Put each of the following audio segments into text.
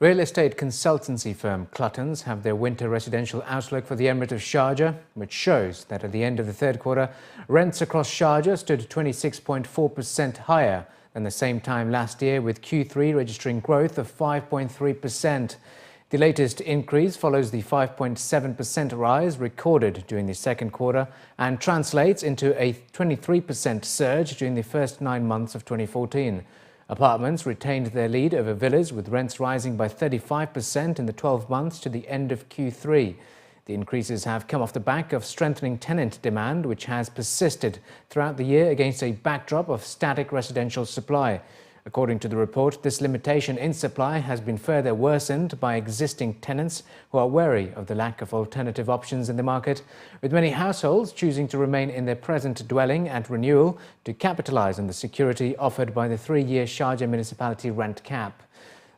Real estate consultancy firm Cluttons have their winter residential outlook for the Emirate of Sharjah, which shows that at the end of the third quarter, rents across Sharjah stood 26.4% higher than the same time last year, with Q3 registering growth of 5.3%. The latest increase follows the 5.7% rise recorded during the second quarter and translates into a 23% surge during the first 9 months of 2014. Apartments retained their lead over villas, with rents rising by 35% in the 12 months to the end of Q3. The increases have come off the back of strengthening tenant demand, which has persisted throughout the year against a backdrop of static residential supply. According to the report, this limitation in supply has been further worsened by existing tenants who are wary of the lack of alternative options in the market, with many households choosing to remain in their present dwelling at renewal to capitalise on the security offered by the 3-year Sharjah municipality rent cap.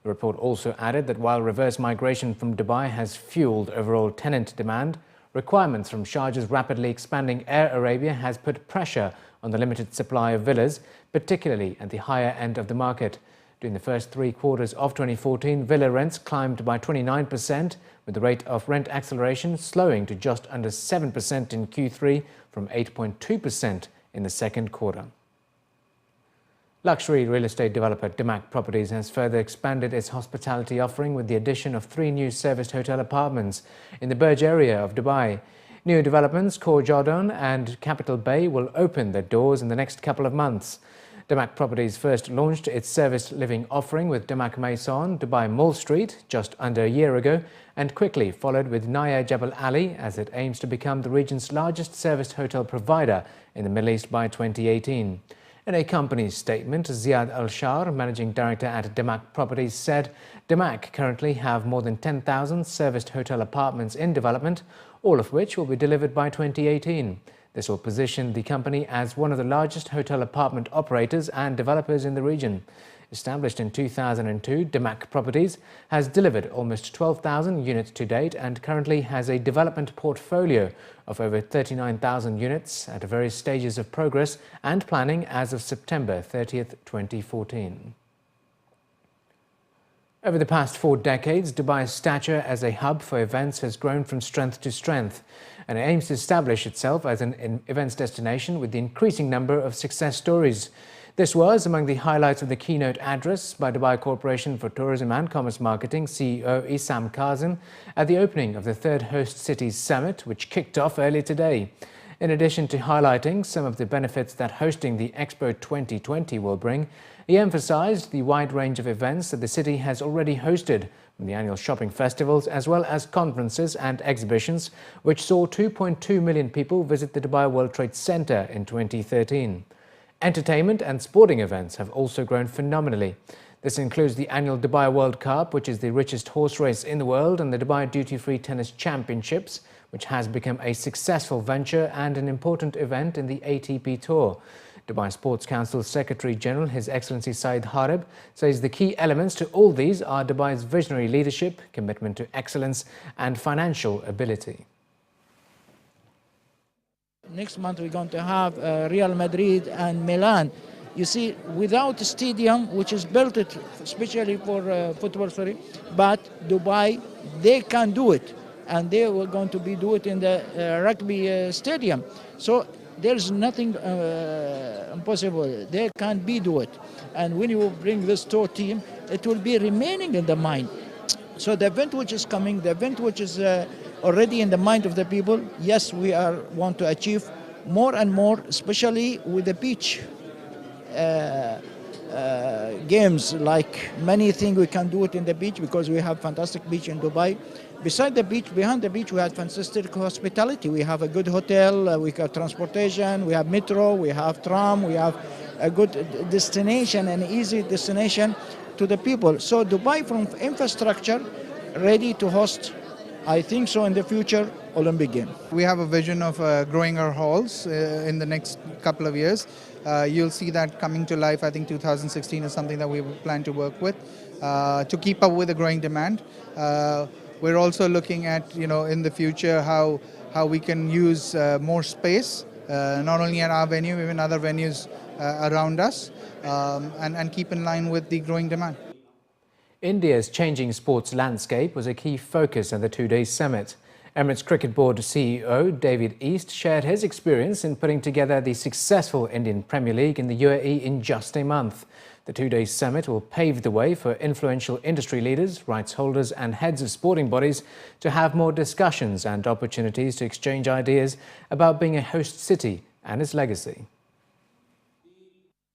The report also added that while reverse migration from Dubai has fuelled overall tenant demand, requirements from Sharjah's rapidly expanding Air Arabia has put pressure on the limited supply of villas, particularly at the higher end of the market. During the first 3 quarters of 2014, villa rents climbed by 29%, with the rate of rent acceleration slowing to just under 7% in Q3 from 8.2% in the second quarter. Luxury real estate developer Damac Properties has further expanded its hospitality offering with the addition of 3 new serviced hotel apartments in the Burj area of Dubai. New developments, Khor Jordan and Capital Bay, will open their doors in the next couple of months. Damac Properties first launched its serviced living offering with Damac Maison, Dubai Mall Street, just under a year ago, and quickly followed with Naya Jebel Ali as it aims to become the region's largest serviced hotel provider in the Middle East by 2018. In a company statement, Ziad Al-Shar, managing director at Damac Properties, said Damac currently have more than 10,000 serviced hotel apartments in development, all of which will be delivered by 2018. This will position the company as one of the largest hotel apartment operators and developers in the region. Established in 2002, Damac Properties has delivered almost 12,000 units to date and currently has a development portfolio of over 39,000 units at various stages of progress and planning as of September 30th, 2014. Over the past 4 decades, Dubai's stature as a hub for events has grown from strength to strength, and it aims to establish itself as an events destination with the increasing number of success stories. This was among the highlights of the keynote address by Dubai Corporation for Tourism and Commerce Marketing CEO Issam Kazim at the opening of the 3rd Host Cities Summit, which kicked off earlier today. In addition to highlighting some of the benefits that hosting the Expo 2020 will bring, he emphasized the wide range of events that the city has already hosted, from the annual shopping festivals as well as conferences and exhibitions, which saw 2.2 million people visit the Dubai World Trade Center in 2013. Entertainment and sporting events have also grown phenomenally. This includes the annual Dubai World Cup, which is the richest horse race in the world, and the Dubai Duty-Free Tennis Championships, which has become a successful venture and an important event in the ATP Tour. Dubai Sports Council Secretary General His Excellency Saeed Harib says the key elements to all these are Dubai's visionary leadership, commitment to excellence and financial ability. Next month we're going to have Real Madrid and Milan. You see, without a stadium, which is built especially for football, but Dubai, they can do it. And they were going to do it in the rugby stadium. So there's nothing impossible. They can do it. And when you bring this tour team, it will be remaining in the mind. So the event which is coming, the event which is already in the mind of the people, yes, we want to achieve more and more, especially with the beach games. Like many things we can do it in the beach because we have fantastic beach in Dubai. Beside the beach, behind the beach, we have fantastic hospitality. We have a good hotel, we have transportation, we have metro, we have tram, we have a good destination, an easy destination to the people. So Dubai, from infrastructure, ready to host, I think so, in the future, Olympic Games. We have a vision of growing our halls in the next couple of years. You'll see that coming to life. I think 2016 is something that we plan to work with to keep up with the growing demand. We're also looking at, in the future, how we can use more space, not only at our venue, even other venues around us, and keep in line with the growing demand. India's changing sports landscape was a key focus at the two-day summit. Emirates Cricket Board CEO David East shared his experience in putting together the successful Indian Premier League in the UAE in just a month. The two-day summit will pave the way for influential industry leaders, rights holders and heads of sporting bodies to have more discussions and opportunities to exchange ideas about being a host city and its legacy.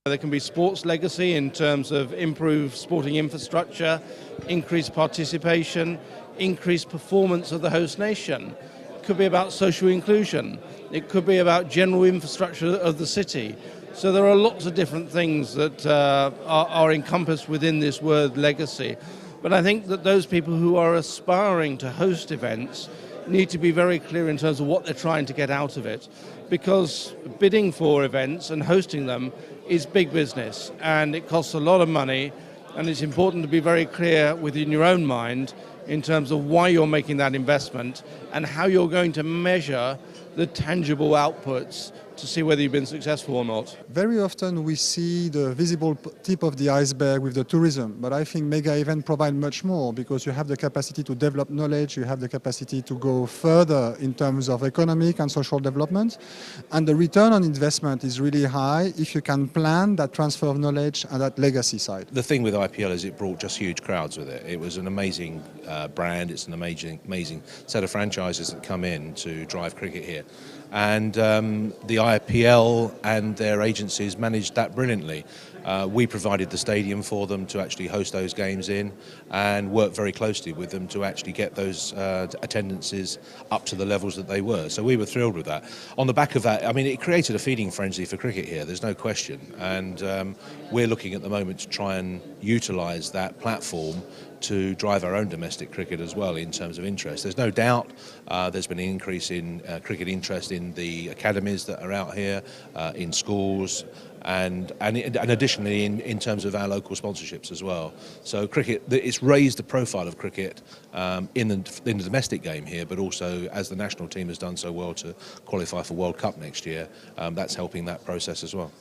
There can be sports legacy in terms of improved sporting infrastructure, increased participation, increased performance of the host nation. It could be about social inclusion. It could be about general infrastructure of the city. So there are lots of different things that are encompassed within this word legacy. But I think that those people who are aspiring to host events need to be very clear in terms of what they're trying to get out of it, because bidding for events and hosting them is big business and it costs a lot of money, and it's important to be very clear within your own mind in terms of why you're making that investment and how you're going to measure the tangible outputs to see whether you've been successful or not. Very often we see the visible tip of the iceberg with the tourism, but I think mega events provide much more, because you have the capacity to develop knowledge, you have the capacity to go further in terms of economic and social development, and the return on investment is really high if you can plan that transfer of knowledge and that legacy side. The thing with IPL is it brought just huge crowds with it. It was an amazing brand, it's an amazing set of franchises that come in to drive cricket here. And the IPL and their agencies managed that brilliantly. We provided the stadium for them to actually host those games in, and worked very closely with them to actually get those attendances up to the levels that they were. So we were thrilled with that. On the back of that, I mean, it created a feeding frenzy for cricket here, there's no question. And we're looking at the moment to try and utilise that platform to drive our own domestic cricket as well in terms of interest. There's no doubt there's been an increase in cricket interest in the academies that are out here, in schools, and additionally in terms of our local sponsorships as well. So cricket, it's raised the profile of cricket in the domestic game here, but also as the national team has done so well to qualify for World Cup next year, that's helping that process as well.